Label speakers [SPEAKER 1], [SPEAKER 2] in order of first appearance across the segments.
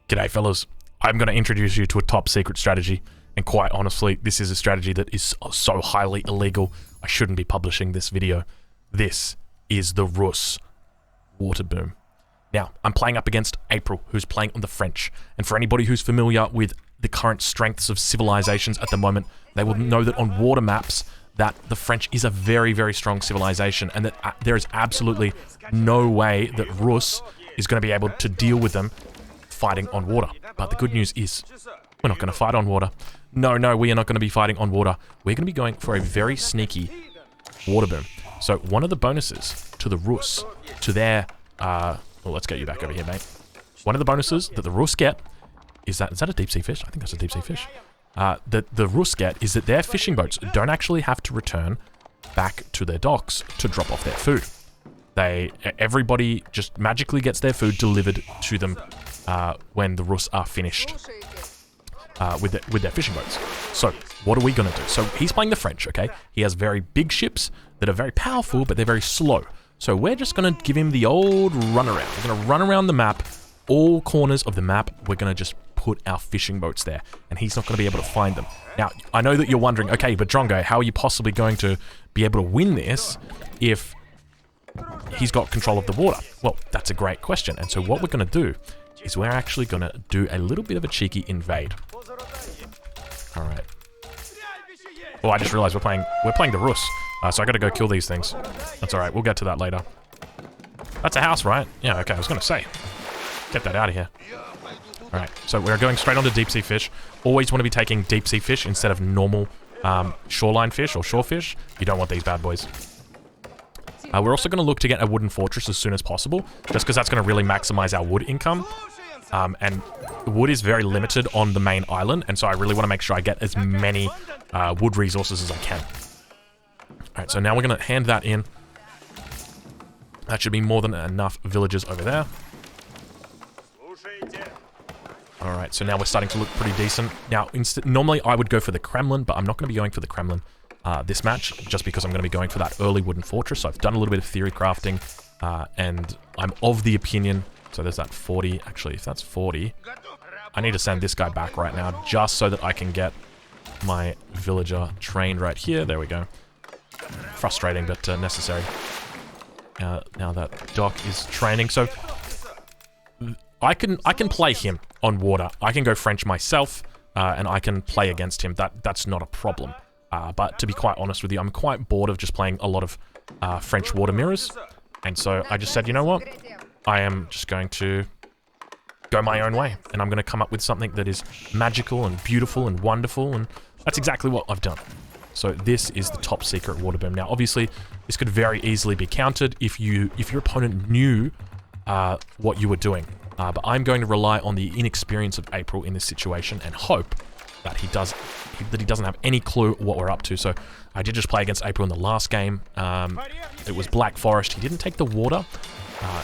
[SPEAKER 1] G'day fellas, I'm going to introduce you to a top secret strategy, and quite honestly, this is a strategy that is so highly illegal, I shouldn't be publishing this video. This is the Rus water boom. Now, I'm playing up against April, who's playing on the French, and for anybody who's familiar with the current strengths of civilizations at the moment, they will know that on water maps, that the French is a very, very strong civilization, and that there is absolutely no way that Rus is going to be able to deal with them fighting on water. But the good news is, we're not going to fight on water. No, we are not going to be fighting on water. We're going to be going for a very sneaky water boom. So one of the bonuses to the Rus, to their, well, let's get you back over here, mate. One of the bonuses that the Rus get is that a deep sea fish? I think that's a deep sea fish. That the Rus get is that their fishing boats don't actually have to return back to their docks to drop off their food. Everybody just magically gets their food delivered to them when the Rus are finished with their fishing boats. So what are we going to do? So he's playing the French, okay? He has very big ships that are very powerful, but they're very slow. So we're just going to give him the old runaround. We're going to run around the map, all corners of the map. We're going to just put our fishing boats there, and he's not going to be able to find them. Now, I know that you're wondering, okay, but Drongo, how are you possibly going to be able to win this if he's got control of the water? Well, that's a great question. And so what we're going to do is we're actually going to do a little bit of a cheeky invade. All right. Oh, I just realized we're playing the Rus. So I got to go kill these things. That's all right. We'll get to that later. That's a house, right? Yeah, okay. I was going to say. Get that out of here. All right. So we're going straight onto deep sea fish. Always want to be taking deep sea fish instead of normal shoreline fish or shore fish. You don't want these bad boys. We're also going to look to get a wooden fortress as soon as possible, just because that's going to really maximize our wood income. And wood is very limited on the main island, and so I really want to make sure I get as many wood resources as I can. Alright, so now we're going to hand that in. That should be more than enough villagers over there. Alright, so now we're starting to look pretty decent. Now, normally I would go for the Kremlin, but I'm not going to be going for the Kremlin this match, just because I'm going to be going for that early wooden fortress. So I've done a little bit of theory crafting, and I'm of the opinion... So there's that 40. Actually, if that's 40, I need to send this guy back right now, just so that I can get my villager trained right here. There we go. Frustrating, but necessary. Now that Doc is training, so I can play him on water. I can go French myself, and I can play against him. That's not a problem. But to be quite honest with you, I'm quite bored of just playing a lot of French water mirrors, and so I just said, you know what? I am just going to go my own way, and I'm going to come up with something that is magical and beautiful and wonderful, and that's exactly what I've done. So this is the top secret water boom. Now, obviously, this could very easily be countered if your opponent knew what you were doing. But I'm going to rely on the inexperience of April in this situation and hope that he doesn't have any clue what we're up to. So I did just play against April in the last game. It was Black Forest. He didn't take the water.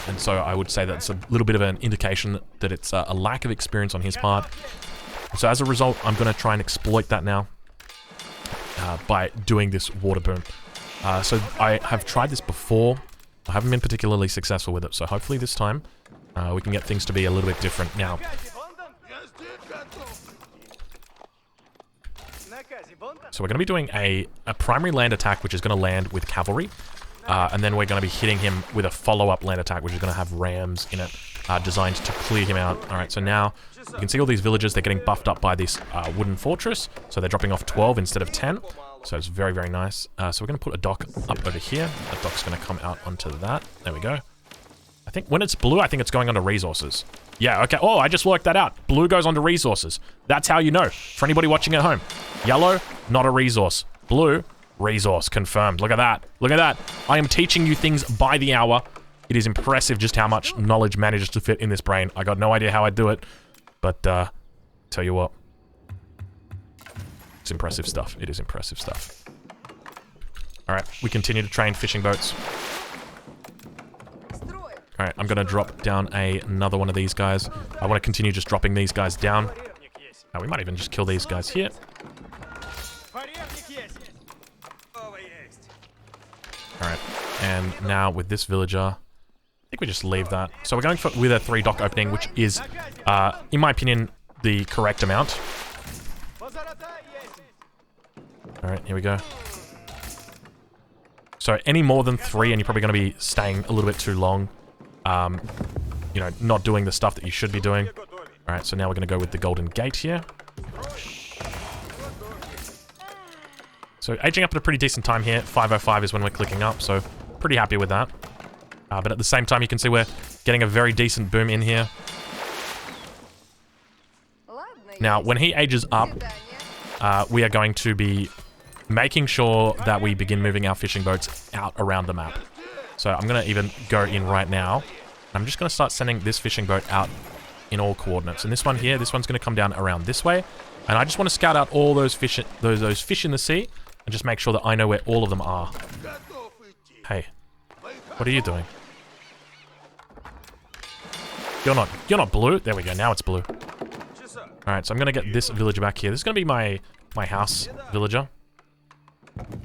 [SPEAKER 1] And so I would say that's a little bit of an indication that it's a lack of experience on his part. So as a result, I'm going to try and exploit that now by doing this water boom. So I have tried this before. I haven't been particularly successful with it. So hopefully this time we can get things to be a little bit different. Now, so we're going to be doing a primary land attack, which is going to land with cavalry. And then we're going to be hitting him with a follow-up land attack, which is going to have rams in it, designed to clear him out. Alright, so now you can see all these villagers, they're getting buffed up by this wooden fortress. So they're dropping off 12 instead of 10. So it's very, very nice. So we're going to put a dock up over here. That dock's going to come out onto that. There we go. I think when it's blue, I think it's going onto resources. Yeah, okay. Oh, I just worked that out. Blue goes onto resources. That's how you know. For anybody watching at home. Yellow, not a resource. Blue, resource. Confirmed. Look at that. Look at that. I am teaching you things by the hour. It is impressive just how much knowledge manages to fit in this brain. I got no idea how I do it. But, tell you what. It's impressive stuff. It is impressive stuff. Alright, we continue to train fishing boats. Alright, I'm going to drop down another one of these guys. I want to continue just dropping these guys down. Now, we might even just kill these guys here. Alright, and now with this villager, I think we just leave that. So we're going with a 3 dock opening, which is, in my opinion, the correct amount. Alright, here we go. So any more than 3 and you're probably going to be staying a little bit too long. You know, not doing the stuff that you should be doing. Alright, so now we're going to go with the Golden Gate here. So aging up at a pretty decent time here. 5:05 is when we're clicking up, so pretty happy with that. But at the same time, you can see we're getting a very decent boom in here. Now, when he ages up, we are going to be making sure that we begin moving our fishing boats out around the map. So I'm going to even go in right now. I'm just going to start sending this fishing boat out in all coordinates. And this one here, this one's going to come down around this way. And I just want to scout out all those fish, those fish in the sea, and just make sure that I know where all of them are. Hey, what are you doing? You're not blue. There we go. Now it's blue. All right, so I'm gonna get this villager back here. This is gonna be my house villager.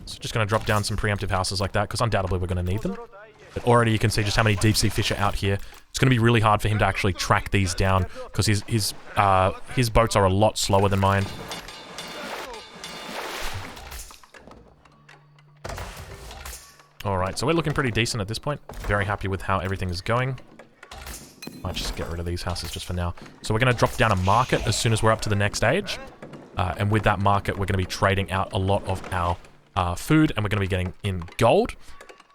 [SPEAKER 1] So just gonna drop down some preemptive houses like that because undoubtedly we're gonna need them. But already you can see just how many deep sea fish are out here. It's gonna be really hard for him to actually track these down because his boats are a lot slower than mine. Alright, so we're looking pretty decent at this point. Very happy with how everything is going. Might just get rid of these houses just for now. So we're going to drop down a market as soon as we're up to the next stage. And with that market, we're going to be trading out a lot of our food, and we're going to be getting in gold.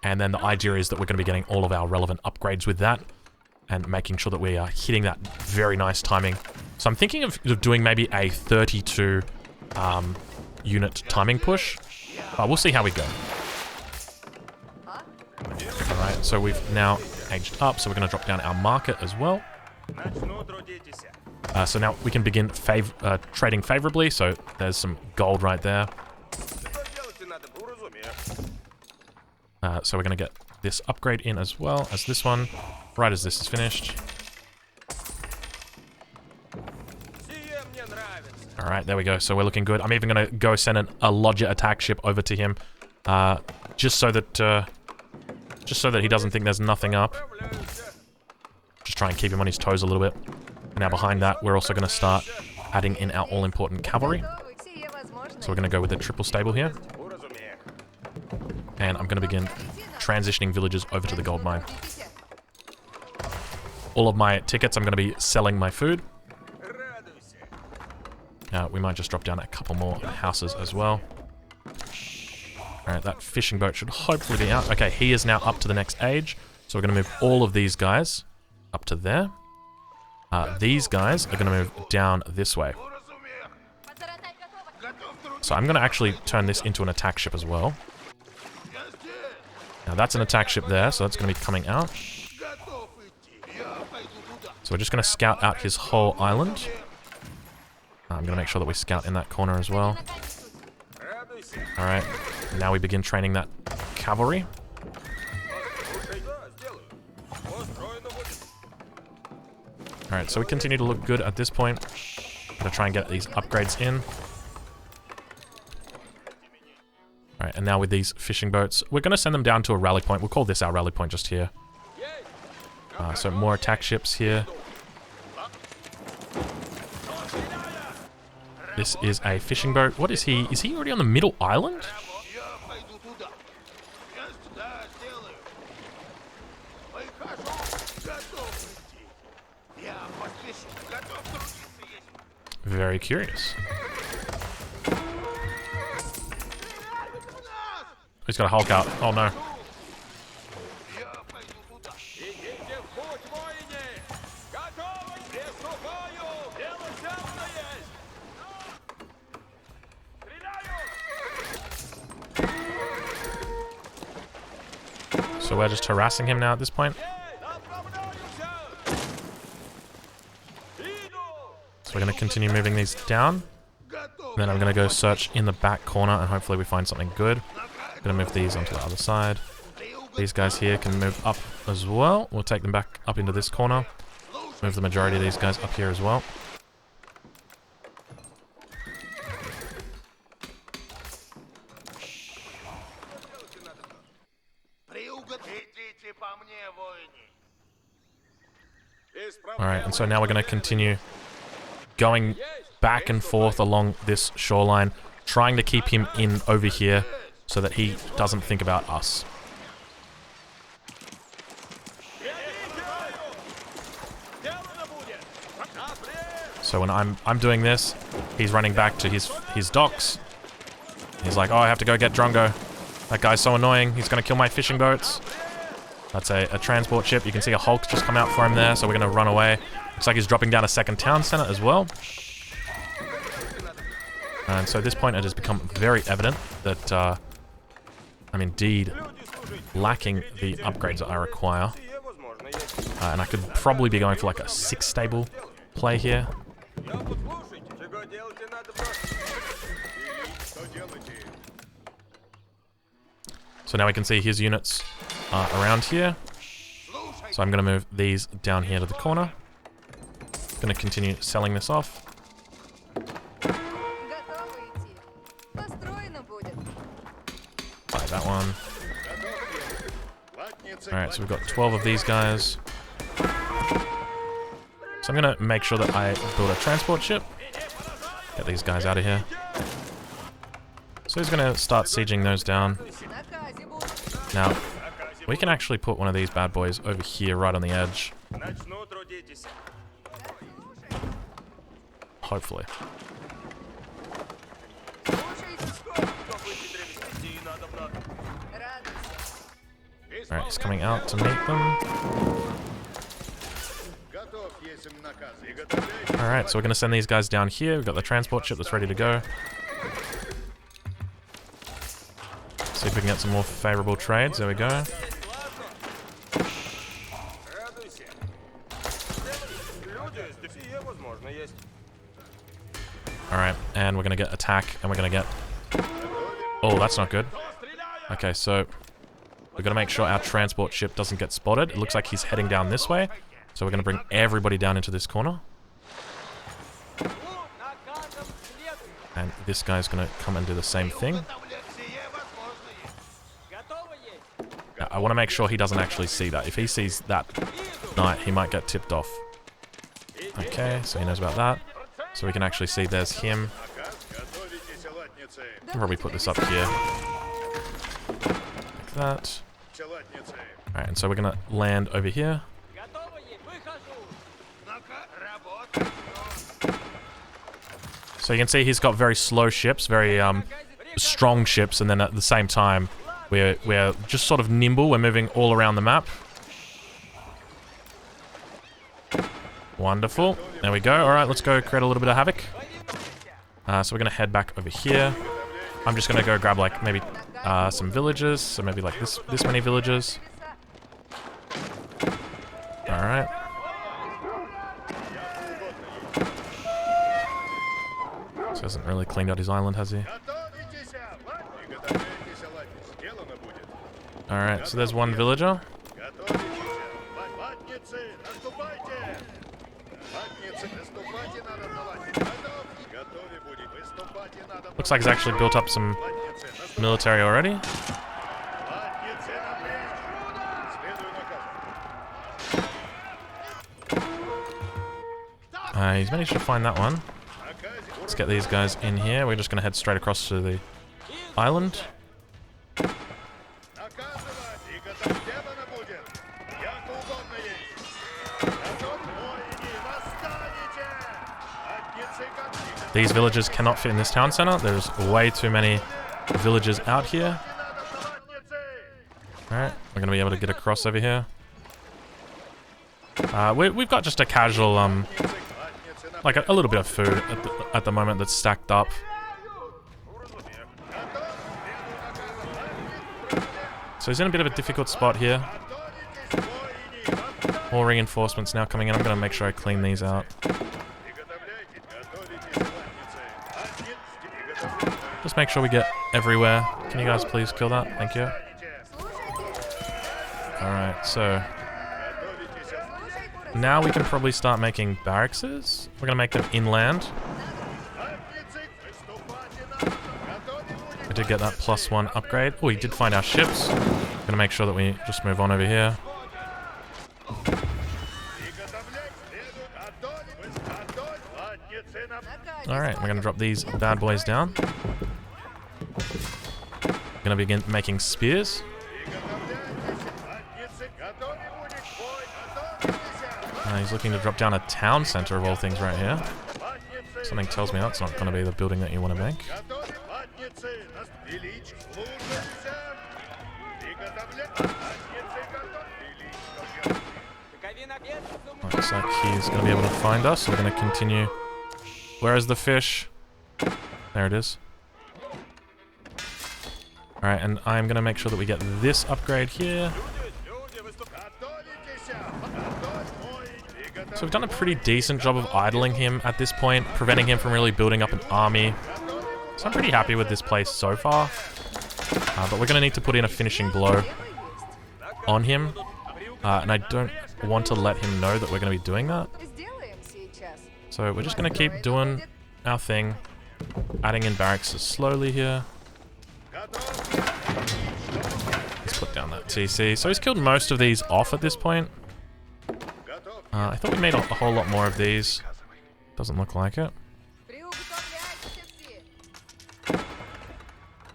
[SPEAKER 1] And then the idea is that we're going to be getting all of our relevant upgrades with that, and making sure that we are hitting that very nice timing. So I'm thinking of doing maybe a 32 unit timing push. We'll see how we go. Alright, so we've now aged up, so we're going to drop down our market as well. So now we can begin trading favorably, so there's some gold right there. So we're going to get this upgrade in as well as this one, right as this is finished. Alright, there we go, so we're looking good. I'm even going to go send a Lodger attack ship over to him, just so that he doesn't think there's nothing up. Just try and keep him on his toes a little bit. And now behind that, we're also going to start adding in our all-important cavalry. So we're going to go with the triple stable here. And I'm going to begin transitioning villagers over to the gold mine. All of my tickets, I'm going to be selling my food. We might just drop down a couple more houses as well. Alright, that fishing boat should hopefully be out. Okay, he is now up to the next age. So we're going to move all of these guys up to there. These guys are going to move down this way. So I'm going to actually turn this into an attack ship as well. Now that's an attack ship there, so that's going to be coming out. So we're just going to scout out his whole island. I'm going to make sure that we scout in that corner as well. Alright, now we begin training that cavalry. Alright, so we continue to look good at this point. Gonna try and get these upgrades in. Alright, and now with these fishing boats, we're gonna send them down to a rally point. We'll call this our rally point just here. So more attack ships here. This is a fishing boat. What is he? Is he already on the middle island? Very curious. He's got a Hulk out. Oh no. So we're just harassing him now at this point. So we're going to continue moving these down. And then I'm going to go search in the back corner and hopefully we find something good. I'm going to move these onto the other side. These guys here can move up as well. We'll take them back up into this corner. Move the majority of these guys up here as well. so now we're going to continue going back and forth along this shoreline, trying to keep him in over here so that he doesn't think about us. So when I'm doing this, he's running back to his docks. He's like, oh, I have to go get Drongo. That guy's so annoying. He's going to kill my fishing boats. That's a transport ship. You can see a Hulk just come out for him there, so we're going to run away. Looks like he's dropping down a second town center as well. And so at this point, it has become very evident that I'm indeed lacking the upgrades that I require. And I could probably be going for like a 6-stable play here. So now we can see his units around here. So I'm going to move these down here to the corner. Going to continue selling this off. Buy that one. Alright, so we've got 12 of these guys. So I'm going to make sure that I build a transport ship. Get these guys out of here. So he's going to start sieging those down. Now, we can actually put one of these bad boys over here right on the edge. Hopefully. Alright, he's coming out to meet them. Alright, so we're going to send these guys down here. We've got the transport ship that's ready to go. See if we can get some more favorable trades. There we go. Alright, and we're going to get attack, and we're going to get... Oh, that's not good. Okay, so we're going to make sure our transport ship doesn't get spotted. It looks like he's heading down this way. So we're going to bring everybody down into this corner. And this guy's going to come and do the same thing. Now, I want to make sure he doesn't actually see that. If he sees that knight, he might get tipped off. Okay, so he knows about that. So we can actually see there's him. I'll probably put this up here. Like that. Alright, and so we're going to land over here. So you can see he's got very slow ships, very strong ships, and then at the same time, we're just sort of nimble. We're moving all around the map. Wonderful. There we go. Alright, let's go create a little bit of havoc. So we're going to head back over here. I'm just going to go grab like maybe some villages. So maybe like this many villages. Alright. So he hasn't really cleaned out his island, has he? Alright, so there's one villager. Looks like he's actually built up some military already. He's managed to find that one. Let's get these guys in here. We're just going to head straight across to the island. These villagers cannot fit in this town center. There's way too many villagers out here. Alright, we're going to be able to get across over here. We've got just a casual, like a little bit of food at the moment that's stacked up. So he's in a bit of a difficult spot here. More reinforcements now coming in. I'm going to make sure I clean these out. Just make sure we get everywhere. Can you guys please kill that? Thank you. Alright, so now we can probably start making barracks. We're going to make them inland. We did get that +1 upgrade. Oh, we did find our ships. Going to make sure that we just move on over here. Alright, we're gonna drop these bad boys down. Gonna begin making spears. He's looking to drop down a town center of all things right here. Something tells me that's not going to be the building that you want to make. Looks like he's going to be able to find us. We're going to continue. Where is the fish? There it is. Alright, and I'm going to make sure that we get this upgrade here. So we've done a pretty decent job of idling him at this point, preventing him from really building up an army. So I'm pretty happy with this place so far. But we're going to need to put in a finishing blow on him. And I don't want to let him know that we're going to be doing that. So we're just going to keep doing our thing. Adding in barracks slowly here. Let's put down that TC. So he's killed most of these off at this point. I thought we made a whole lot more of these. Doesn't look like it.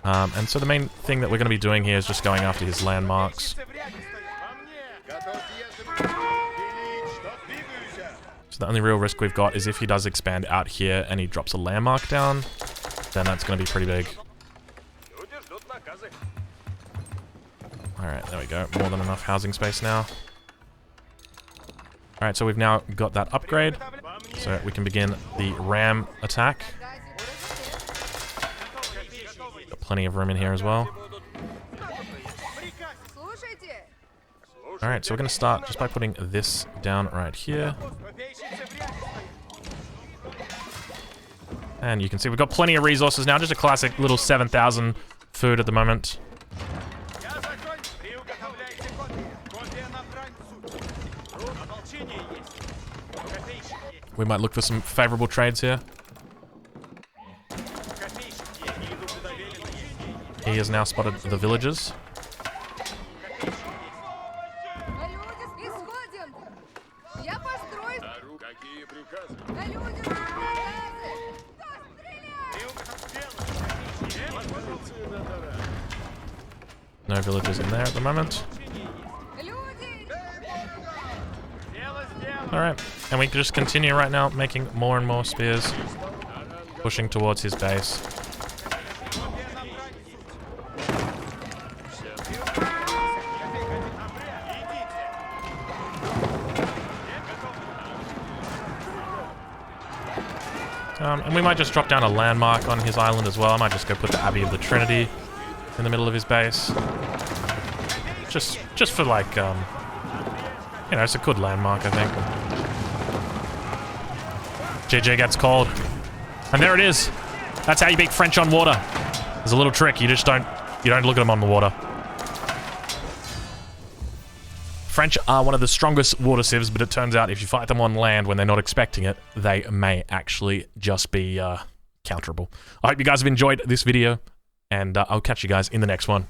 [SPEAKER 1] And so the main thing that we're going to be doing here is just going after his landmarks. So the only real risk we've got is if he does expand out here and he drops a landmark down, then that's going to be pretty big. Alright, there we go. More than enough housing space now. Alright, so we've now got that upgrade, so we can begin the ram attack. Got plenty of room in here as well. Alright, so we're going to start just by putting this down right here. And you can see we've got plenty of resources now, just a classic little 7,000 food at the moment. We might look for some favorable trades here. He has now spotted the villagers. No villagers in there at the moment. Alright, and we can just continue right now, making more and more spears, pushing towards his base. And we might just drop down a landmark on his island as well. I might just go put the Abbey of the Trinity in the middle of his base. Just for like, you know, it's a good landmark, I think. JJ gets called. And there it is. That's how you beat French on water. There's a little trick. You just don't look at them on the water. French are one of the strongest water civs, but it turns out if you fight them on land when they're not expecting it, they may actually just be counterable. I hope you guys have enjoyed this video, and I'll catch you guys in the next one.